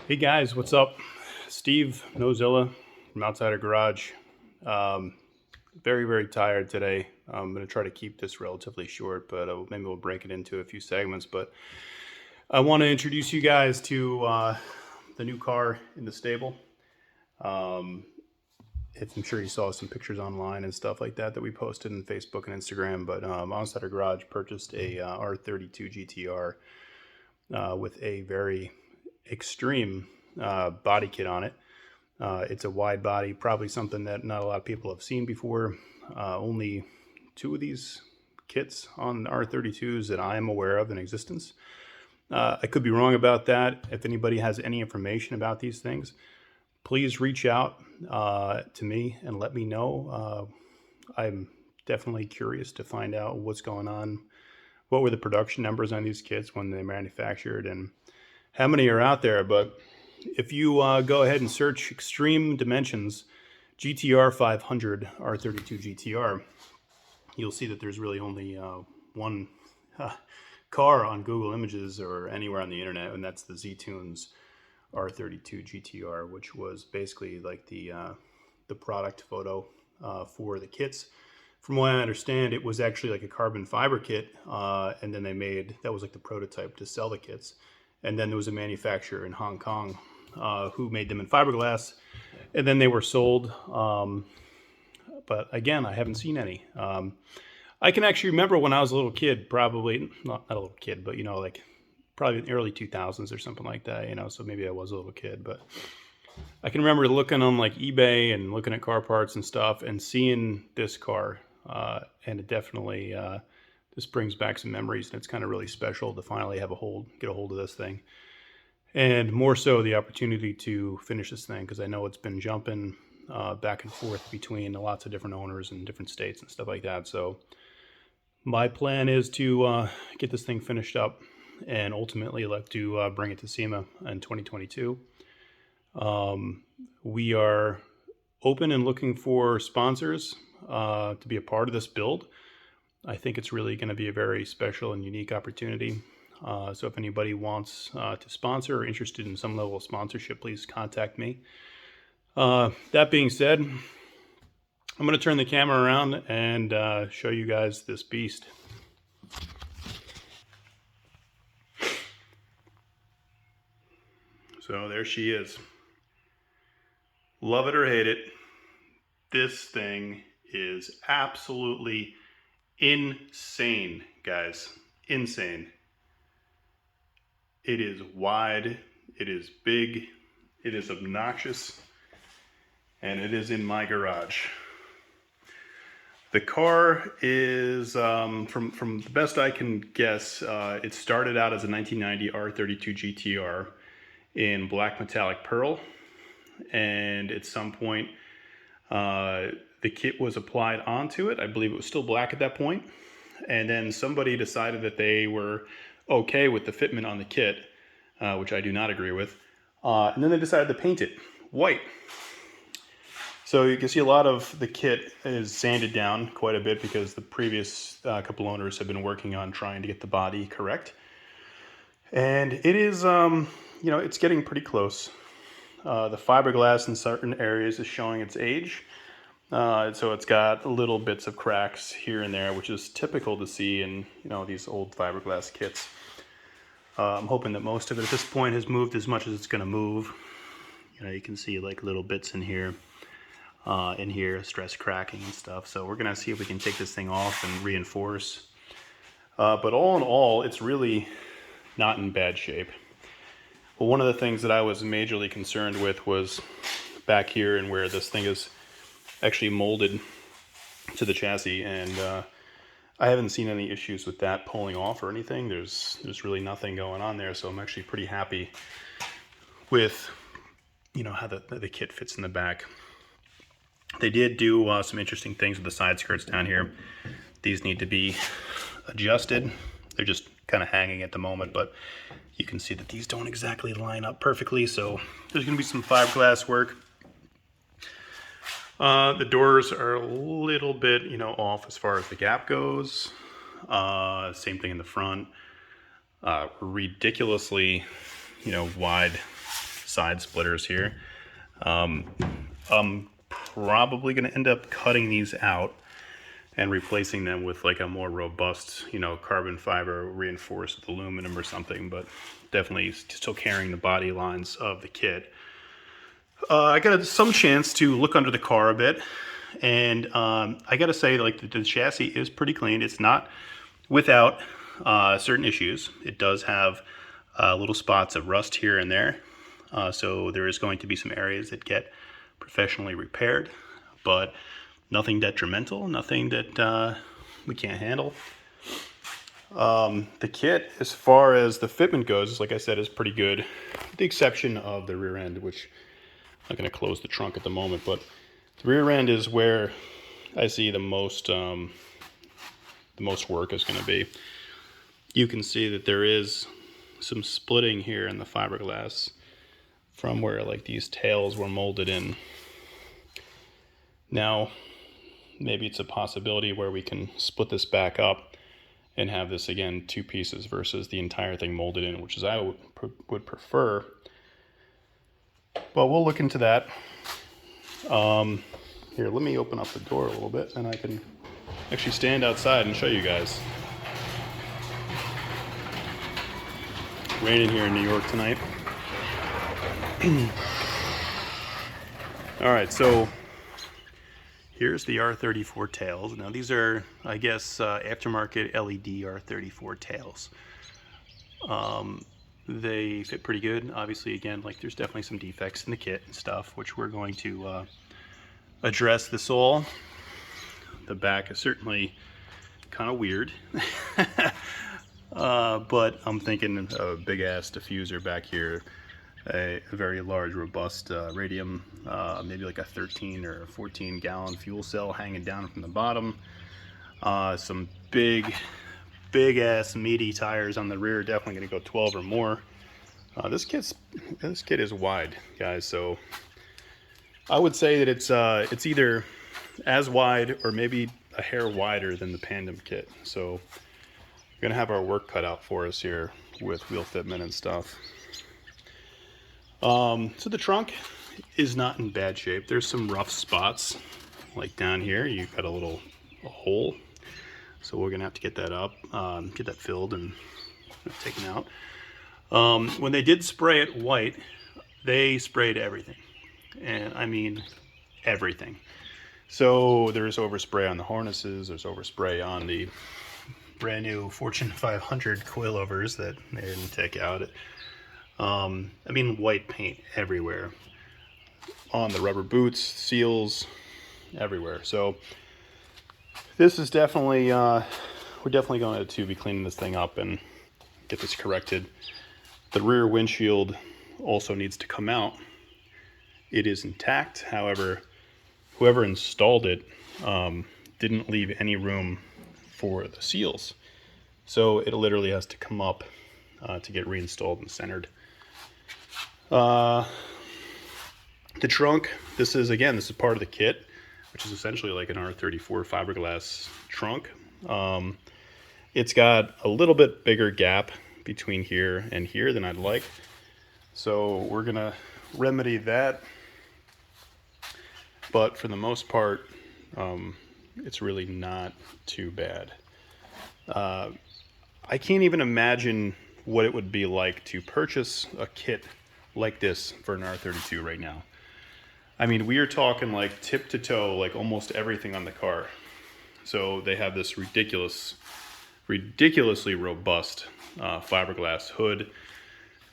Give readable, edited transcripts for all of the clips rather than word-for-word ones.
Hey guys, what's up? Steve Nozilla from Outsider Garage. Very tired today. I'm going to try to keep this relatively short, but maybe we'll break it into a few segments. But I want to introduce you guys to the new car in the stable. I'm sure you saw some pictures online and stuff like that we posted on Facebook and Instagram. But Outsider Garage purchased a R32 GTR with a very extreme body kit on it. It's a wide body, probably something that not a lot of people have seen before. Only two of these kits on R32s that I am aware of in existence. I could be wrong about that. If anybody has any information about these things, please reach out to me and let me know. I'm definitely curious to find out what's going on. What were the production numbers on these kits when they manufactured and how many are out there? But if you go ahead and search Extreme Dimensions GTR 500 R32 GTR, you'll see that there's really only one car on Google Images or anywhere on the internet, and that's the Z-Tunes R32 GTR, which was basically like the product photo for the kits. From what I understand, it was actually like a carbon fiber kit, and then that was like the prototype to sell the kits. And then there was a manufacturer in Hong Kong who made them in fiberglass, and then they were sold. But again, I haven't seen any. I can actually remember when I was a little kid, probably, not a little kid, but, like probably in the early 2000s or something like that, so maybe I was a little kid. But I can remember looking on like eBay and looking at car parts and stuff and seeing this car. And it definitely this brings back some memories, and it's kind of really special to finally get a hold of this thing. And more so the opportunity to finish this thing, because I know it's been jumping back and forth between lots of different owners in different states and stuff like that. So my plan is to get this thing finished up and ultimately like to bring it to SEMA in 2022. We are open and looking for sponsors to be a part of this build. I think it's really going to be a very special and unique opportunity. So if anybody wants to sponsor or interested in some level of sponsorship, please contact me. That being said, I'm going to turn the camera around and show you guys this beast. So there she is. Love it or hate it, this thing is absolutely insane, guys. Insane. It is wide, it is big, it is obnoxious, and it is in my garage. The car is, from the best I can guess, it started out as a 1990 R32 GTR in black metallic pearl, and at some point the kit was applied onto it. I believe it was still black at that point, and then somebody decided that they were okay with the fitment on the kit, which I do not agree with, and then they decided to paint it white. So you can see a lot of the kit is sanded down quite a bit because the previous couple owners have been working on trying to get the body correct. And it is, it's getting pretty close. The fiberglass in certain areas is showing its age. So it's got little bits of cracks here and there, which is typical to see in, these old fiberglass kits. I'm hoping that most of it at this point has moved as much as it's going to move. You can see like little bits in here, stress cracking and stuff. So we're going to see if we can take this thing off and reinforce. But all in all, it's really not in bad shape. Well, one of the things that I was majorly concerned with was back here and where this thing is actually molded to the chassis, and I haven't seen any issues with that pulling off or anything. There's really nothing going on there, so I'm actually pretty happy with how the kit fits in the back. They did do some interesting things with the side skirts down here. These need to be adjusted. They're just kind of hanging at the moment, but you can see that these don't exactly line up perfectly, so there's going to be some fiberglass work. The doors are a little bit, off as far as the gap goes. Same thing in the front. Ridiculously, wide side splitters here. I'm probably going to end up cutting these out and replacing them with like a more robust, you know, carbon fiber reinforced with aluminum or something, but definitely still carrying the body lines of the kit. I got some chance to look under the car a bit, and I got to say, like, the chassis is pretty clean. It's not without certain issues. It does have little spots of rust here and there, so there is going to be some areas that get professionally repaired, but nothing detrimental, nothing that we can't handle. The kit, as far as the fitment goes, like I said, is pretty good, with the exception of the rear end, which I'm not going to close the trunk at the moment, but the rear end is where I see the most work is going to be. You can see that there is some splitting here in the fiberglass from where like these tails were molded in. Now, maybe it's a possibility where we can split this back up and have this again 2 pieces versus the entire thing molded in, which is I would prefer. But we'll look into that. Here, let me open up the door a little bit and I can actually stand outside and show you guys. Raining here in New York tonight. All right, so here's the R34 tails. Now these are, I guess, aftermarket LED R34 tails. They fit pretty good. Obviously, again, like there's definitely some defects in the kit and stuff, which we're going to address this all. The back is certainly kind of weird. But I'm thinking a big ass diffuser back here, a very large, robust radium, maybe like a 13 or 14 gallon fuel cell hanging down from the bottom. Some big ass meaty tires on the rear, definitely going to go 12 or more. This kit is wide, guys, so I would say that it's either as wide or maybe a hair wider than the Pandem kit. So we're gonna have our work cut out for us here with wheel fitment and stuff. So the trunk is not in bad shape. There's some rough spots, like down here. You've got a hole. So we're gonna have to get that up, get that filled and taken out. When they did spray it white, they sprayed everything. And I mean everything. So there's overspray on the harnesses, there's overspray on the brand new Fortune 500 coilovers that they didn't take out. I mean white paint everywhere. On the rubber boots, seals, everywhere. So this is definitely, we're definitely going to be cleaning this thing up and get this corrected. The rear windshield also needs to come out. It is intact, however, whoever installed it didn't leave any room for the seals. So it literally has to come up to get reinstalled and centered. The trunk, this is part of the kit, which is essentially like an R34 fiberglass trunk. It's got a little bit bigger gap between here and here than I'd like. So we're gonna remedy that. But for the most part, it's really not too bad. I can't even imagine what it would be like to purchase a kit like this for an R32 right now. I mean, we are talking like tip to toe, like almost everything on the car. So they have this ridiculously robust fiberglass hood.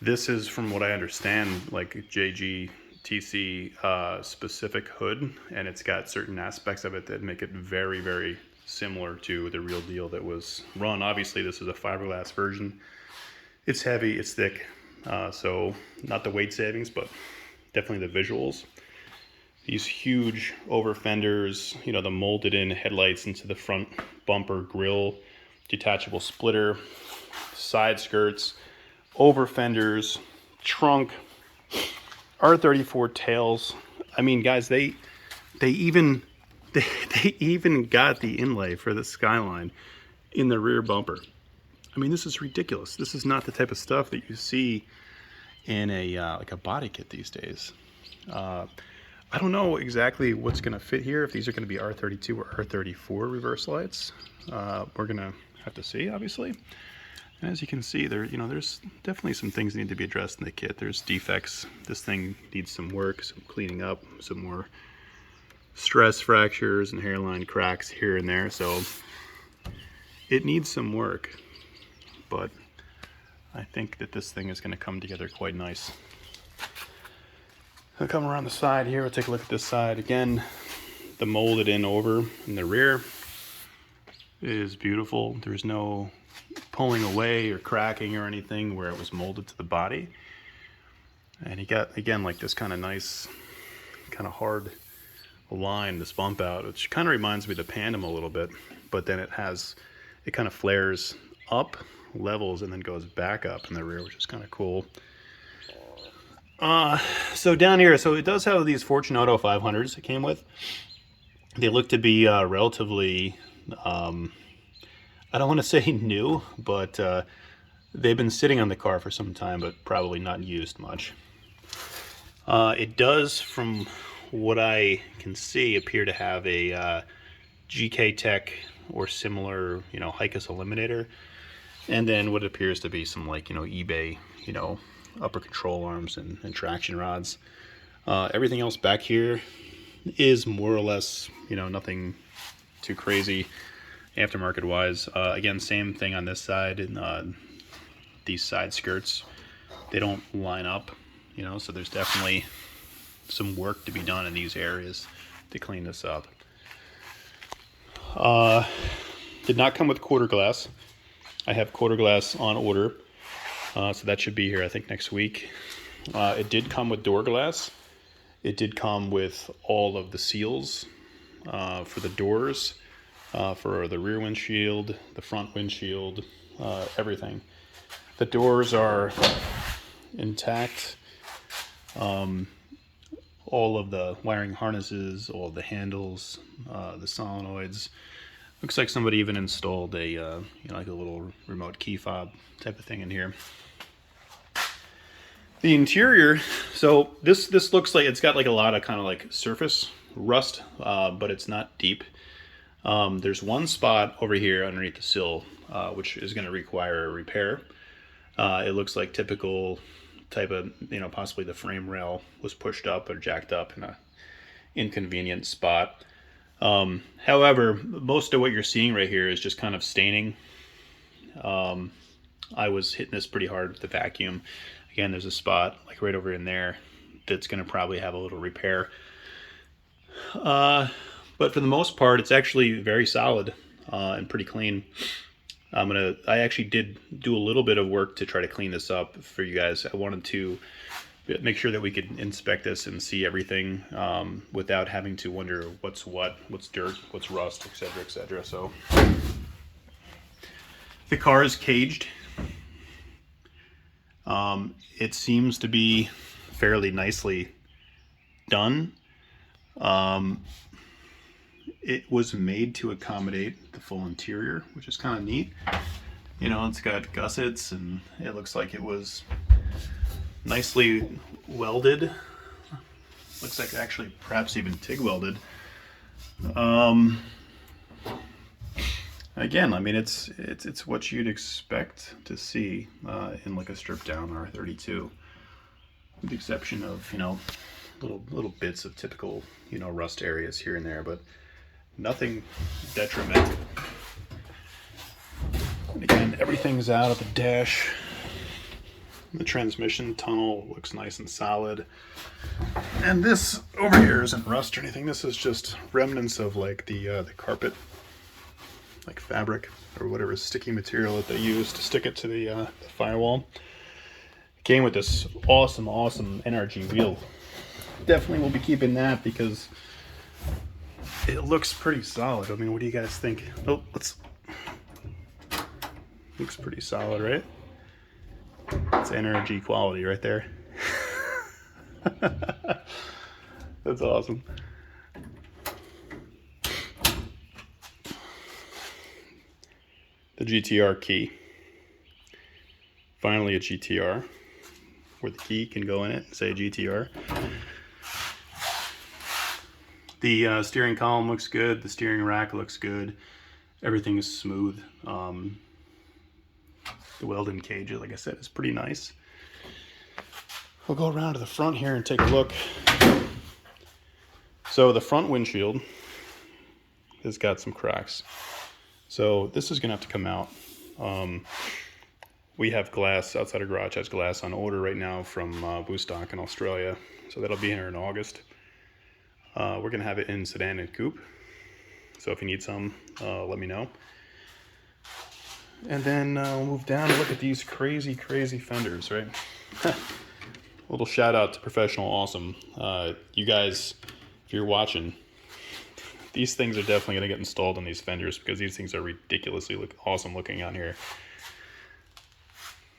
This is, from what I understand, like a JGTC specific hood, and it's got certain aspects of it that make it very, very similar to the real deal that was run. Obviously, this is a fiberglass version. It's heavy, it's thick, so not the weight savings, but definitely the visuals. These huge over fenders, you know, the molded in headlights into the front bumper grille, detachable splitter, side skirts, over fenders, trunk, R34 tails. I mean, guys, they even got the inlay for the Skyline in the rear bumper. I mean, this is ridiculous. This is not the type of stuff that you see in a like a body kit these days. I don't know exactly what's going to fit here, if these are going to be R32 or R34 reverse lights. We're going to have to see, obviously. And as you can see, there's definitely some things that need to be addressed in the kit. There's defects. This thing needs some work, some cleaning up, some more stress fractures and hairline cracks here and there. So it needs some work, but I think that this thing is going to come together quite nice. I'll come around the side here. We'll take a look at this side again. The molded in over in the rear is beautiful. There's no pulling away or cracking or anything where it was molded to the body. And you got, again, like this kind of nice, kind of hard line, this bump out, which kind of reminds me of the Pandem a little bit, but then it kind of flares up, levels, and then goes back up in the rear, which is kind of cool. So down here, so it does have these Fortune Auto 500s it came with. They look to be relatively, I don't want to say new, but they've been sitting on the car for some time, but probably not used much. It does, from what I can see, appear to have a GK Tech or similar, Hicus eliminator, and then what appears to be some eBay, upper control arms and traction rods. Everything else back here is more or less, nothing too crazy aftermarket wise. Again, same thing on this side, and these side skirts, they don't line up, so there's definitely some work to be done in these areas to clean this up. Did not come with quarter glass. I have quarter glass on order. So that should be here, I think, next week. It did come with door glass. It did come with all of the seals for the doors, for the rear windshield, the front windshield, everything. The doors are intact. All of the wiring harnesses, all of the handles, the solenoids. Looks like somebody even installed a like a little remote key fob type of thing in here. The interior, so this looks like it's got like a lot of kind of like surface rust, but it's not deep. There's one spot over here underneath the sill, which is going to require a repair. It looks like typical type of, possibly the frame rail was pushed up or jacked up in a inconvenient spot. However, most of what you're seeing right here is just kind of staining. I was hitting this pretty hard with the vacuum. Again, there's a spot like right over in there that's going to probably have a little repair. But for the most part, it's actually very solid and pretty clean. I actually did do a little bit of work to try to clean this up for you guys. I wanted to make sure that we could inspect this and see everything without having to wonder what's what, what's dirt, what's rust, etc., etc. So the car is caged. It seems to be fairly nicely done. It was made to accommodate the full interior, which is kind of neat. It's got gussets, and it looks like it was nicely welded. Looks like actually perhaps even TIG welded. Again, I mean, it's what you'd expect to see in like a stripped down R32, with the exception of little bits of typical rust areas here and there, but nothing detrimental. And again, everything's out of the dash. The transmission tunnel looks nice and solid. And this over here isn't rust or anything. This is just remnants of like the carpet, like fabric or whatever sticky material that they use to stick it to the firewall. Came with this awesome NRG wheel. Definitely will be keeping that because it looks pretty solid. I mean, what do you guys think? Oh, looks pretty solid, right? It's NRG quality right there. That's awesome. The GTR key. Finally a GTR. where the key can go in it, say GTR. The steering column looks good, the steering rack looks good, everything is smooth. The welded cage, like I said, is pretty nice. We'll go around to the front here and take a look. So the front windshield has got some cracks. So this is gonna have to come out. We have glass, outside our garage has glass on order right now from Woodstock in Australia. So that'll be here in August. We're gonna have it in sedan and coupe. So if you need some, let me know. And then we'll move down and look at these crazy, crazy fenders, right? A little shout out to Professional Awesome. You guys, if you're watching, these things are definitely gonna get installed on these fenders because these things are ridiculously awesome looking on here.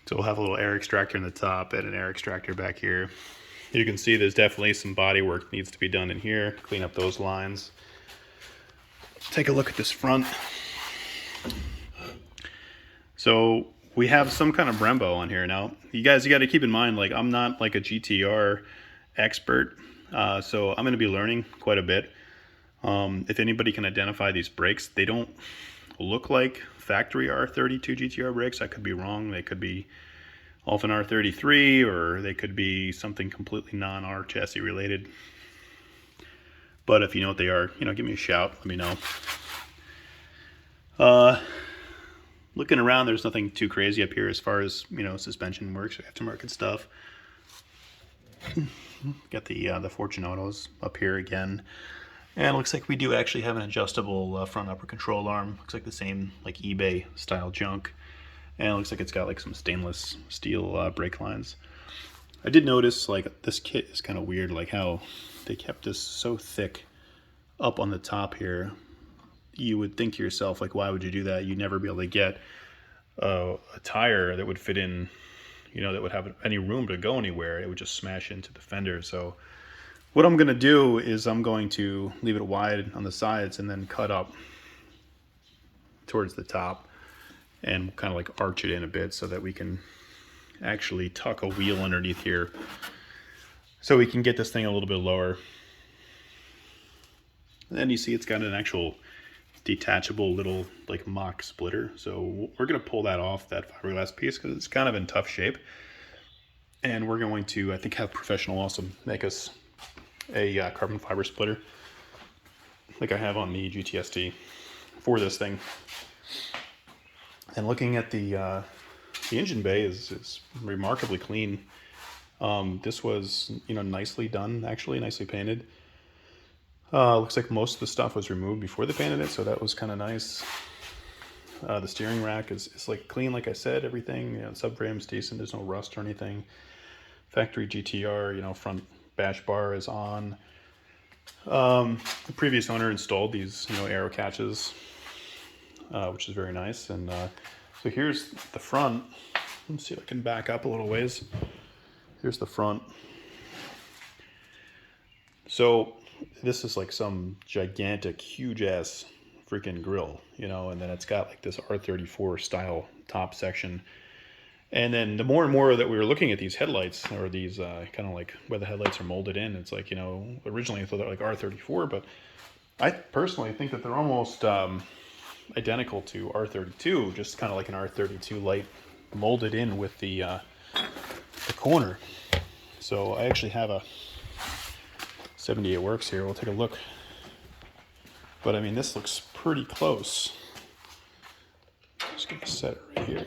So we'll have a little air extractor in the top and an air extractor back here. You can see there's definitely some body work needs to be done in here, clean up those lines. Take a look at this front. So we have some kind of Brembo on here. Now, you got to keep in mind, like, I'm not like a GTR expert, so I'm going to be learning quite a bit. If anybody can identify these brakes, they don't look like factory R32 GTR brakes. I could be wrong. They could be off an R33, or they could be something completely non-R chassis related. But if you know what they are, you know, give me a shout. Let me know. Looking around, there's nothing too crazy up here as far as, you know, suspension works, aftermarket stuff. Got the Fortune Autos up here again. And it looks like we do actually have an adjustable front upper control arm. Looks like the same like eBay style junk. And it looks like it's got like some stainless steel brake lines. I did notice like this kit is kind of weird, like how they kept this so thick up on the top here. You would think to yourself, like, why would you do that? You'd never be able to get a tire that would fit in, you know, that would have any room to go anywhere. It would just smash into the fender. So what I'm going to do is I'm going to leave it wide on the sides and then cut up towards the top and kind of like arch it in a bit so that we can actually tuck a wheel underneath here so we can get this thing a little bit lower. And then you see it's got an actual detachable little like mock splitter. So we're going to pull that off, that fiberglass piece, because it's kind of in tough shape. And we're going to, I think, have Professional Awesome make us a carbon fiber splitter like I have on the GTST for this thing. And looking at the engine bay is remarkably clean. This was, you know, nicely done, actually, nicely painted. Looks like most of the stuff was removed before they painted it, so that was kind of nice. The steering rack is like clean, like I said, everything. You know, the subframe's decent, there's no rust or anything. Factory GTR, you know, front bash bar is on. The previous owner installed these, you know, arrow catches, which is very nice. And so here's the front. Let's see if I can back up a little ways. Here's the front. So this is like some gigantic, huge ass freaking grill, you know, and then it's got like this R34 style top section. And then the more and more that we were looking at these headlights, or these kind of like where the headlights are molded in, it's like, you know, originally I thought they're like R34, but I personally think that they're almost identical to R32, just kind of like an R32 light molded in with the corner. So I actually have a 78 Works here. We'll take a look. But I mean, this looks pretty close. Just gonna set it right here.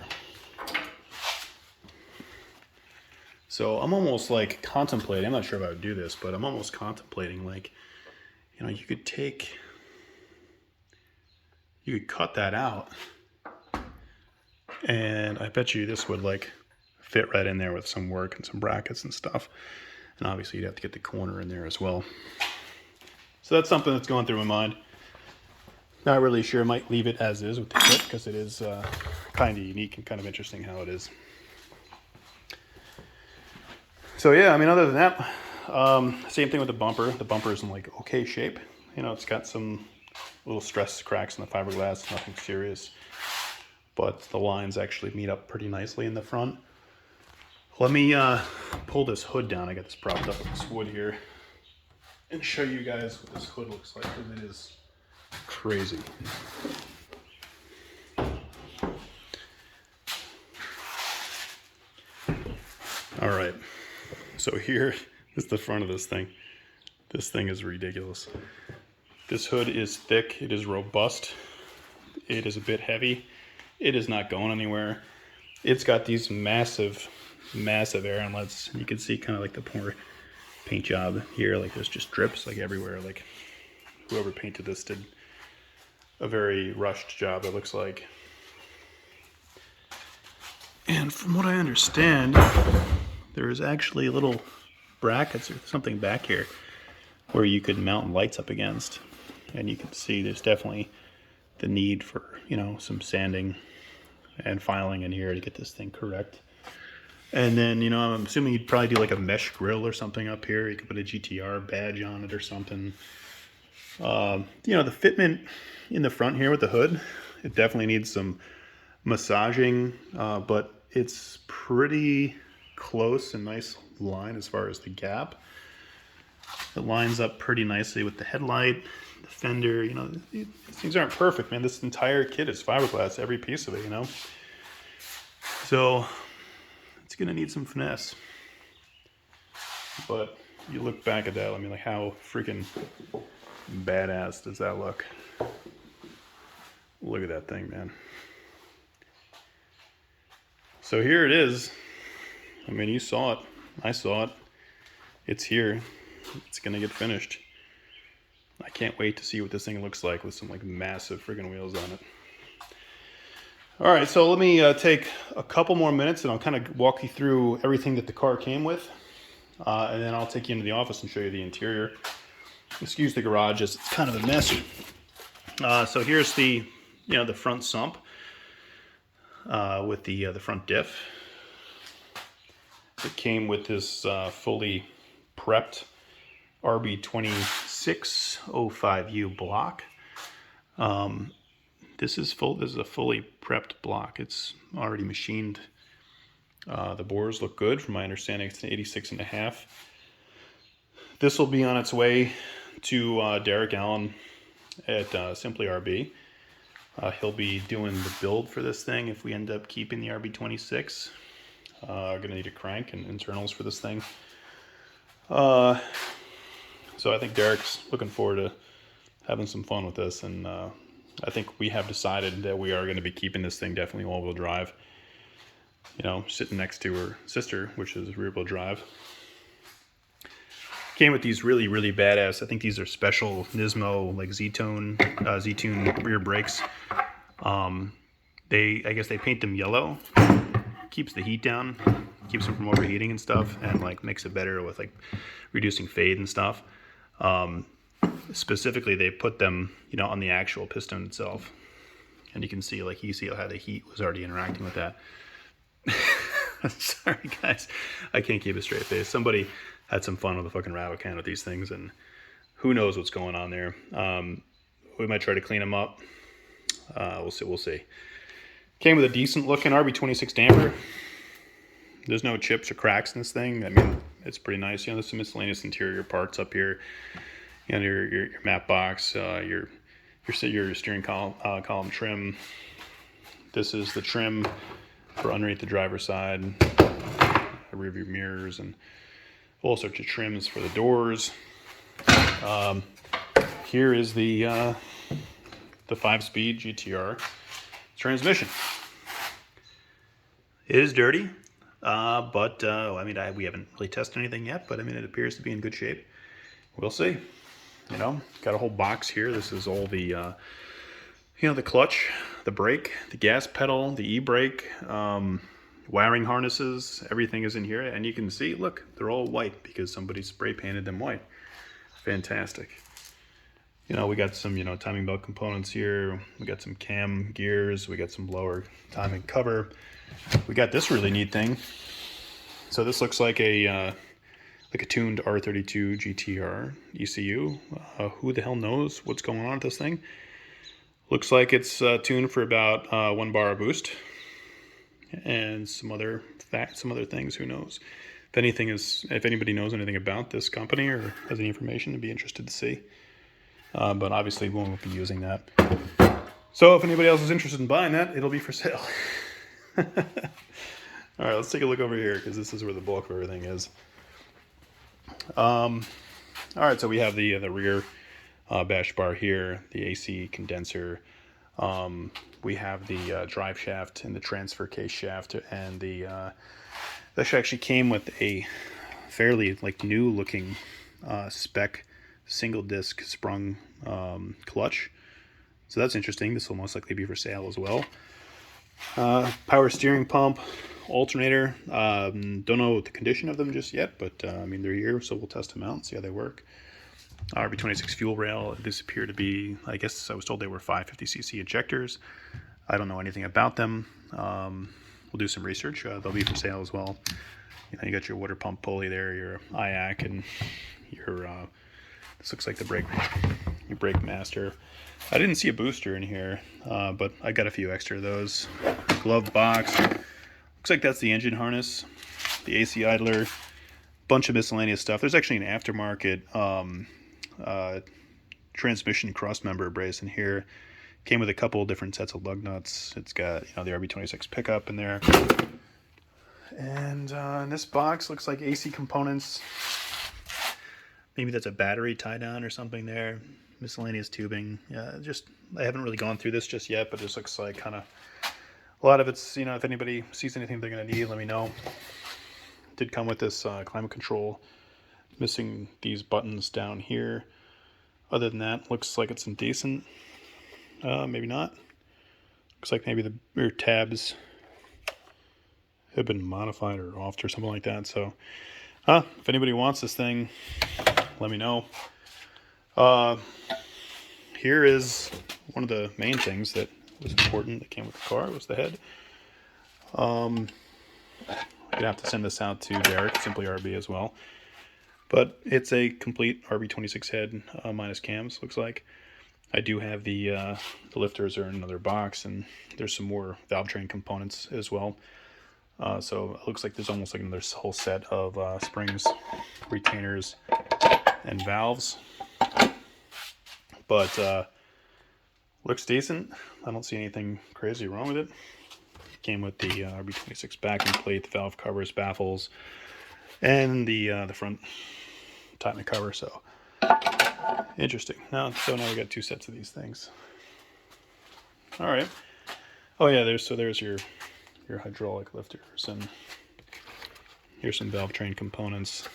So I'm almost like contemplating, I'm not sure if I would do this, but I'm almost contemplating, like, you know, you could cut that out, and I bet you this would like fit right in there with some work and some brackets and stuff. And obviously you'd have to get the corner in there as well. So that's something that's going through my mind. Not really sure. I might leave it as is with the kit because it is kind of unique and kind of interesting how it is. So yeah, I mean, other than that, same thing with the bumper. The bumper is in like okay shape. You know, it's got some little stress cracks in the fiberglass, nothing serious. But the lines actually meet up pretty nicely in the front. Let me pull this hood down. I got this propped up with this wood here and show you guys what this hood looks like, because it is crazy. All right, so here is the front of this thing. This thing is ridiculous. This hood is thick, it is robust, it is a bit heavy, it is not going anywhere. It's got these massive air inlets. You can see kind of like the poor paint job here, like there's just drips like everywhere. Like whoever painted this did a very rushed job, it looks like. And from what I understand, there is actually little brackets or something back here where you could mount lights up against. And you can see there's definitely the need for, you know, some sanding and filing in here to get this thing correct. And then, you know, I'm assuming you'd probably do like a mesh grill or something up here. You could put a GTR badge on it or something. You know, the fitment in the front here with the hood, it definitely needs some massaging, but it's pretty close and nice line as far as the gap. It lines up pretty nicely with the headlight, the fender. You know, these things aren't perfect, man. This entire kit is fiberglass, every piece of it, you know. So it's gonna need some finesse. But you look back at that, I mean, like, how freaking badass does that look? Look at that thing, man. So here it is. I mean, you saw it. I saw it. It's here. It's gonna get finished. I can't wait to see what this thing looks like with some like massive freaking wheels on it. All right, so let me take a couple more minutes and I'll kind of walk you through everything that the car came with. And then I'll take you into the office and show you the interior. Excuse the garage, it's kind of a mess. So here's the, you know, the front sump with the front diff. It came with this fully prepped RB2605U block. This is a fully prepped block. It's already machined. The bores look good. From my understanding, it's an 86.5. This will be on its way to Derek Allen at Simply RB. He'll be doing the build for this thing if we end up keeping the RB26. Gonna need a crank and internals for this thing. So I think Derek's looking forward to having some fun with this, and I think we have decided that we are going to be keeping this thing definitely all-wheel drive. You know, sitting next to her sister, which is rear-wheel drive. Came with these really, really badass, I think these are special Nismo, like Z-Tune rear brakes. I guess they paint them yellow. Keeps the heat down, keeps them from overheating and stuff, and like makes it better with like reducing fade and stuff. Specifically, they put them, you know, on the actual piston itself, and you can see, like, you see how the heat was already interacting with that. Sorry guys, I can't keep a straight face. Somebody had some fun with a fucking rabbit can with these things, and who knows what's going on there. We might try to clean them up. We'll see. Came with a decent looking RB26 damper. There's no chips or cracks in this thing. I mean, it's pretty nice. You know, there's some miscellaneous interior parts up here. You know, your map box, your steering column trim. This is the trim for underneath the driver's side, rear view mirrors, and all sorts of trims for the doors. Here is the 5-speed GTR transmission. It is dirty, but I mean, we haven't really tested anything yet, but I mean, it appears to be in good shape. We'll see. You know, got a whole box here. This is all the, you know, the clutch, the brake, the gas pedal, the e-brake, wiring harnesses, everything is in here. And you can see, look, they're all white because somebody spray painted them white. Fantastic. You know, we got some, you know, timing belt components here. We got some cam gears. We got some blower timing cover. We got this really neat thing. So this looks like a tuned R32 GTR ECU. Who the hell knows what's going on with this thing? Looks like it's tuned for about 1 bar of boost. and some other facts, some other things. Who knows? If anybody knows anything about this company or has any information, I'd be interested to see. But obviously, we won't be using that. So if anybody else is interested in buying that, it'll be for sale. All right, let's take a look over here because this is where the bulk of everything is. All right, so we have the rear bash bar here, the AC condenser. We have the drive shaft and the transfer case shaft, and this actually came with a fairly new looking spec single disc sprung clutch. So that's interesting. This will most likely be for sale as well. Power steering pump, alternator. Don't know the condition of them just yet, but I mean, they're here, so we'll test them out and see how they work. RB26 fuel rail. This appear to be, I guess I was told they were 550cc injectors. I don't know anything about them. We'll do some research. They'll be for sale as well. You got your water pump pulley there, your IAC, and your this looks like your brake master. I didn't see a booster in here, but I got a few extra of those. Glove box. Looks like that's the engine harness, the AC idler, bunch of miscellaneous stuff. There's actually an aftermarket transmission cross member brace in here. Came with a couple different sets of lug nuts. It's got the RB26 pickup in there. And in this box looks like AC components. Maybe that's a battery tie down or something there. Miscellaneous tubing. Yeah, I haven't really gone through this just yet, but this looks like kind of a lot of it's, if anybody sees anything they're going to need, let me know. Did come with this climate control. Missing these buttons down here. Other than that, looks like it's decent. Maybe not. Looks like maybe the rear tabs have been modified or offed or something like that. So, if anybody wants this thing, let me know. Here is one of the main things that was important that came with the car, was the head. I'm gonna have to send this out to Derek, Simply RB, as well. But it's a complete RB26 head minus cams, looks like. I do have the lifters are in another box, and there's some more valve train components as well. So it looks like there's almost like another whole set of springs, retainers, and valves. But looks decent. I don't see anything crazy wrong with it. Came with the RB26 backing plate, the valve covers, baffles, and the front Titan cover. So interesting. Now we got two sets of these things. All right. Oh yeah, there's your hydraulic lifters, and here's some valve train components.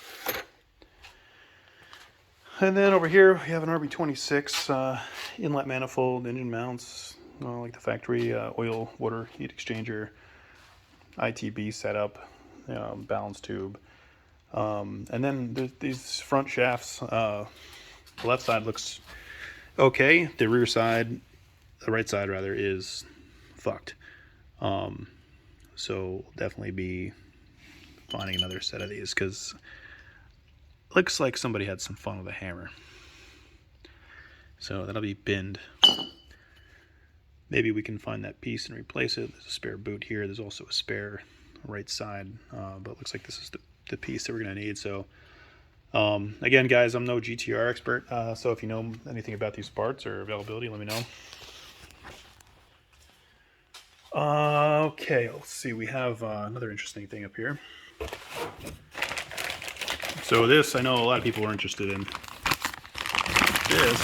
And then over here we have an RB26 inlet manifold, engine mounts, like the factory oil water heat exchanger, ITB setup, balance tube, and then these front shafts. The left side looks okay. The right side rather, is fucked. So we'll definitely be finding another set of these because it looks like somebody had some fun with a hammer. So that'll be binned. Maybe we can find that piece and replace it. There's a spare boot here. There's also a spare right side, but it looks like this is the piece that we're going to need. So again, guys, I'm no GTR expert, so if you know anything about these parts or availability, let me know. Okay, let's see. We have another interesting thing up here. So this, I know a lot of people are interested in. This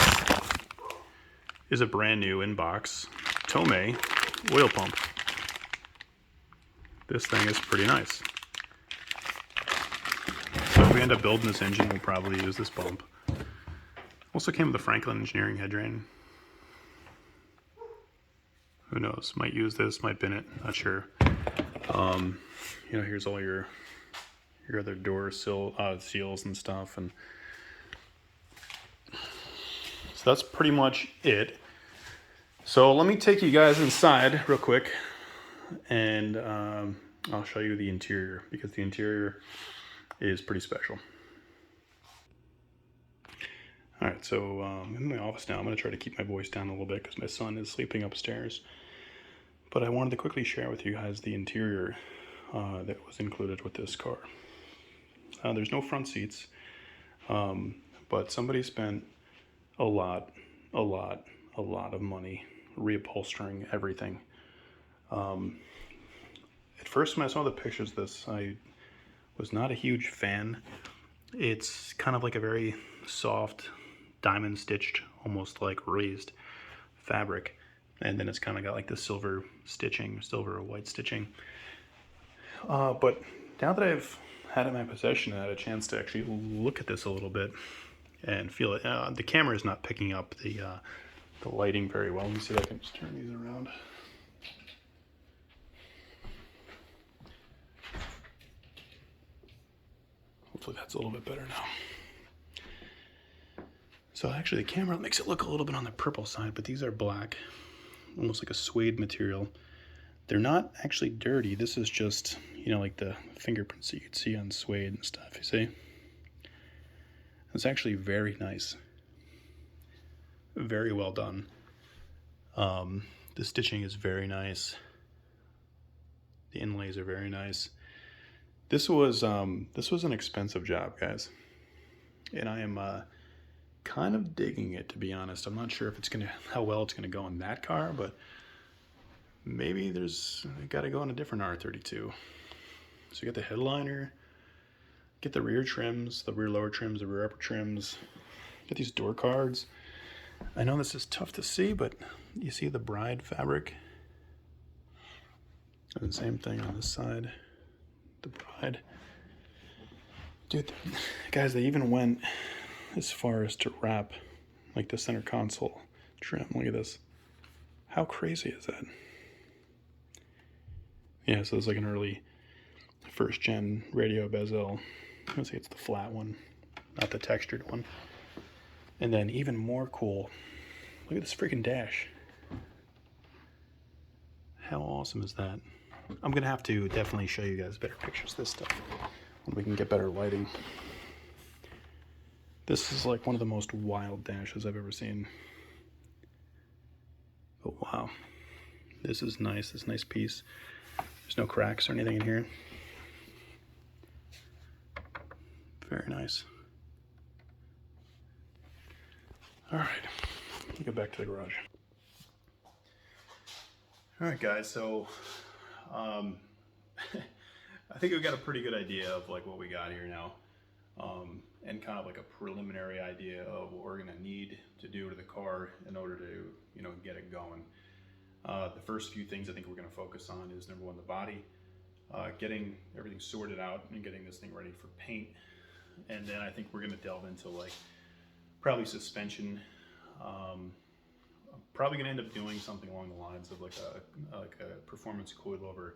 is a brand new in-box Tomei oil pump. This thing is pretty nice. So if we end up building this engine, we'll probably use this pump. Also came with a Franklin Engineering head drain. Who knows? Might use this, might bin it, not sure. Here's all your other door seals and stuff, and so that's pretty much it. So let me take you guys inside real quick, and I'll show you the interior, because the interior is pretty special. All right, so I'm in my office now. I'm going to try to keep my voice down a little bit because my son is sleeping upstairs. But I wanted to quickly share with you guys the interior that was included with this car. There's no front seats, but somebody spent a lot of money reupholstering everything. At first, when I saw the pictures of this, I was not a huge fan. It's kind of like a very soft, diamond stitched, almost like raised fabric. And then it's kind of got like the silver stitching, silver or white stitching. But now that I've had it in my possession and had a chance to actually look at this a little bit and feel it, the camera is not picking up the lighting very well. Let me see if I can just turn these around. Hopefully that's a little bit better now. So actually the camera makes it look a little bit on the purple side, but these are black, almost like a suede material. They're not actually dirty. This is just, you know, like the fingerprints that you'd see on suede and stuff, you see? It's actually very nice. Very well done. The stitching is very nice. The inlays are very nice. This was an expensive job, guys. And I am kind of digging it, to be honest. I'm not sure if how well it's gonna go in that car, but maybe got to go on a different R32. So you get the headliner, get the rear trims, the rear lower trims, the rear upper trims, get these door cards. I know this is tough to see, but you see the bride fabric? And the same thing on this side, the bride. Dude, guys, they even went as far as to wrap like the center console trim. Look at this. How crazy is that? Yeah, so it's like an early first gen radio bezel. Let's say it's the flat one, not the textured one. And then even more cool, look at this freaking dash. How awesome is that? I'm gonna have to definitely show you guys better pictures of this stuff when we can get better lighting. This is like one of the most wild dashes I've ever seen. But wow, this is nice, this nice piece. There's no cracks or anything in here. Very nice. All right, let's get back to the garage. All right, guys, so I think we've got a pretty good idea of like what we got here now, and kind of like a preliminary idea of what we're gonna need to do to the car in order to, you know, get it going. The first few things I think we're gonna focus on is number one, the body, getting everything sorted out and getting this thing ready for paint. And then I think we're gonna delve into like probably suspension. I'm probably gonna end up doing something along the lines of like a performance coilover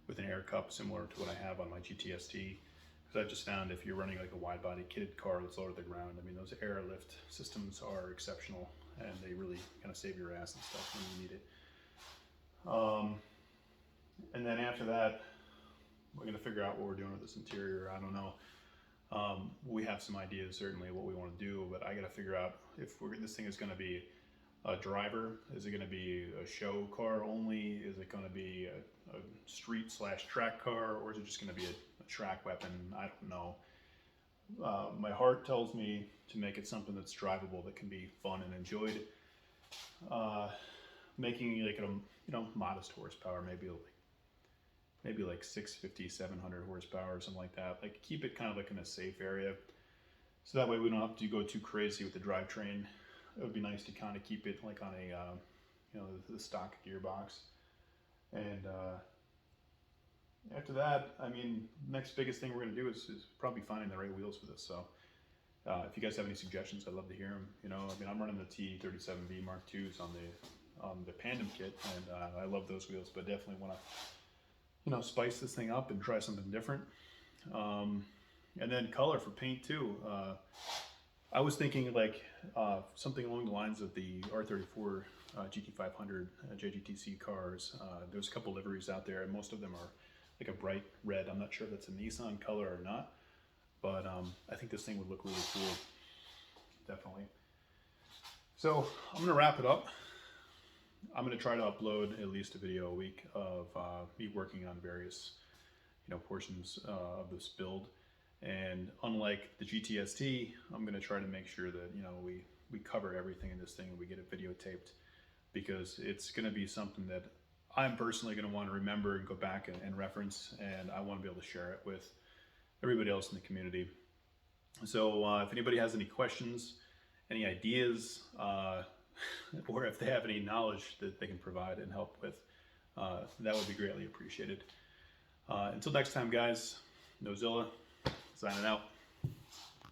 with an air cup similar to what I have on my GTST. Because I've just found if you're running like a wide body kitted car that's low to the ground, I mean, those air lift systems are exceptional and they really kind of save your ass and stuff when you need it. And then after that, we're gonna figure out what we're doing with this interior. I don't know. We have some ideas certainly what we want to do, but I got to figure out if this thing is going to be a driver. Is it going to be a show car only? Is it going to be a street/track car, or is it just going to be a track weapon? I don't know. My heart tells me to make it something that's drivable, that can be fun and enjoyed. Making like a, you know, modest horsepower, maybe like 650, 700 horsepower or something like that. Like keep it kind of like in a safe area. So that way we don't have to go too crazy with the drivetrain. It would be nice to kind of keep it like on a, you know, the stock gearbox. And after that, I mean, next biggest thing we're gonna do is probably finding the right wheels for this. So if you guys have any suggestions, I'd love to hear them. You know, I mean, I'm running the T37V Mark IIs on the Pandem kit, and I love those wheels, but definitely wanna, you know, spice this thing up and try something different. And then color for paint too. I was thinking like something along the lines of the R34 GT500 JGTC cars. There's a couple liveries out there, and most of them are like a bright red. I'm not sure if that's a Nissan color or not, but I think this thing would look really cool, definitely. So I'm gonna wrap it up. I'm going to try to upload at least a video a week of me working on various, portions of this build. And unlike the GTST, I'm going to try to make sure that, we cover everything in this thing and we get it videotaped, because it's going to be something that I'm personally going to want to remember and go back and reference, and I want to be able to share it with everybody else in the community. So if anybody has any questions, any ideas, or if they have any knowledge that they can provide and help with, that would be greatly appreciated. Until next time, guys, Nozilla, signing out.